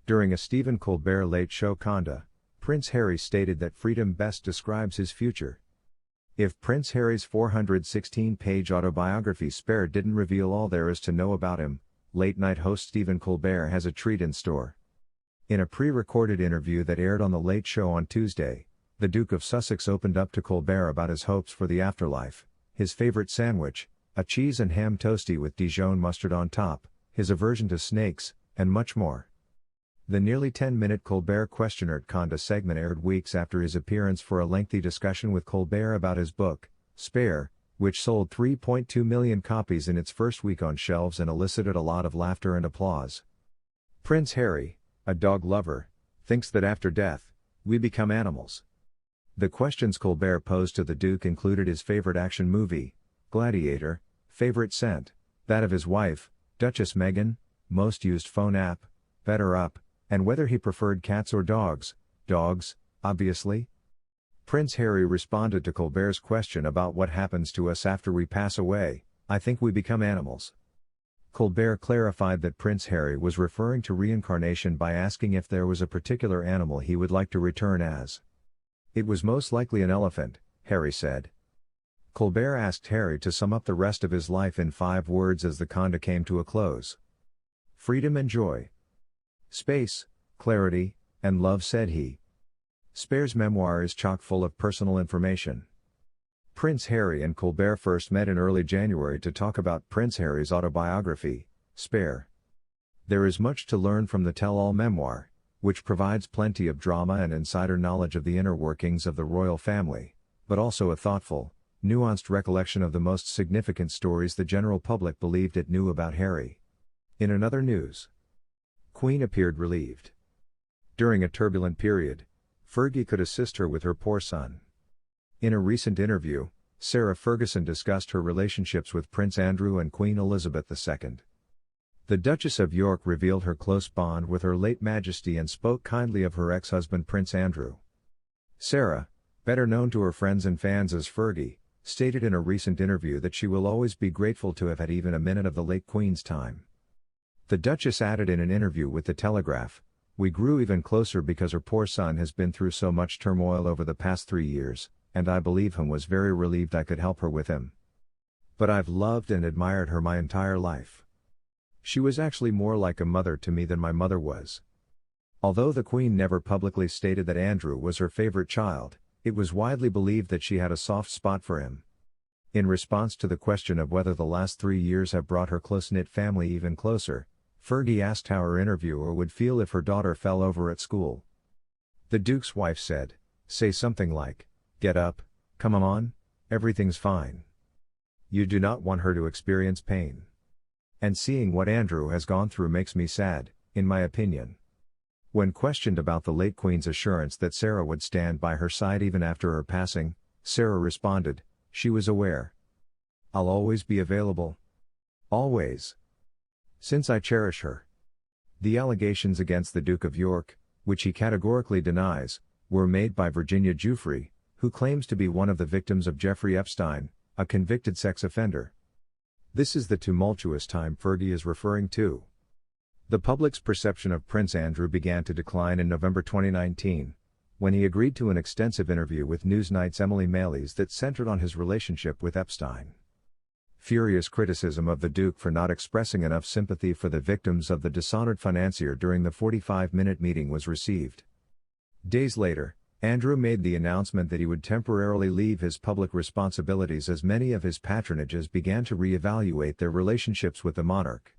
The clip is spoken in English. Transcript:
During a Stephen Colbert Late Show conda, Prince Harry stated that freedom best describes his future. If Prince Harry's 416-page autobiography Spare didn't reveal all there is to know about him, late-night host Stephen Colbert has a treat in store. In a pre-recorded interview that aired on The Late Show on Tuesday, the Duke of Sussex opened up to Colbert about his hopes for the afterlife, his favorite sandwich, a cheese and ham toasty with Dijon mustard on top, his aversion to snakes, and much more. The nearly 10-minute Colbert Questionert conda segment aired weeks after his appearance for a lengthy discussion with Colbert about his book, Spare, which sold 3.2 million copies in its first week on shelves and elicited a lot of laughter and applause. Prince Harry, a dog lover, thinks that after death, we become animals. The questions Colbert posed to the Duke included his favorite action movie, Gladiator, favorite scent, that of his wife, Duchess Meghan, most used phone app, BetterUp, and whether he preferred cats or dogs, obviously. Prince Harry responded to Colbert's question about what happens to us after we pass away. I think we become animals. Colbert clarified that Prince Harry was referring to reincarnation by asking if there was a particular animal he would like to return as. It was most likely an elephant, Harry said. Colbert asked Harry to sum up the rest of his life in 5 words as the conda came to a close. Freedom and joy. Space, clarity, and love, said he. Spare's memoir is chock full of personal information. Prince Harry and Colbert first met in early January to talk about Prince Harry's autobiography, Spare. There is much to learn from the tell-all memoir, which provides plenty of drama and insider knowledge of the inner workings of the royal family, but also a thoughtful, nuanced recollection of the most significant stories the general public believed it knew about Harry. In another news, Queen appeared relieved. During a turbulent period, Fergie could assist her with her poor son. In a recent interview, Sarah Ferguson discussed her relationships with Prince Andrew and Queen Elizabeth II. The Duchess of York revealed her close bond with Her late Majesty and spoke kindly of her ex-husband Prince Andrew. Sarah, better known to her friends and fans as Fergie, stated in a recent interview that she will always be grateful to have had even a minute of the late Queen's time. The Duchess added in an interview with The Telegraph, "We grew even closer because her poor son has been through so much turmoil over the past 3 years, and I believe him was very relieved I could help her with him. But I've loved and admired her my entire life. She was actually more like a mother to me than my mother was." Although the Queen never publicly stated that Andrew was her favorite child, it was widely believed that she had a soft spot for him. In response to the question of whether the last 3 years have brought her close-knit family even closer, Fergie asked how her interviewer would feel if her daughter fell over at school. The Duke's wife said, "Say something like, 'Get up, come on, everything's fine.' You do not want her to experience pain. And seeing what Andrew has gone through makes me sad, in my opinion." When questioned about the late Queen's assurance that Sarah would stand by her side even after her passing, Sarah responded, "She was aware. I'll always be available. Always. Since I cherish her." The allegations against the Duke of York, which he categorically denies, were made by Virginia Giuffre, who claims to be one of the victims of Jeffrey Epstein, a convicted sex offender. This is the tumultuous time Fergie is referring to. The public's perception of Prince Andrew began to decline in November 2019, when he agreed to an extensive interview with Newsnight's Emily Malies that centered on his relationship with Epstein. Furious criticism of the Duke for not expressing enough sympathy for the victims of the dishonored financier during the 45-minute meeting was received. Days later, Andrew made the announcement that he would temporarily leave his public responsibilities as many of his patronages began to re-evaluate their relationships with the monarch.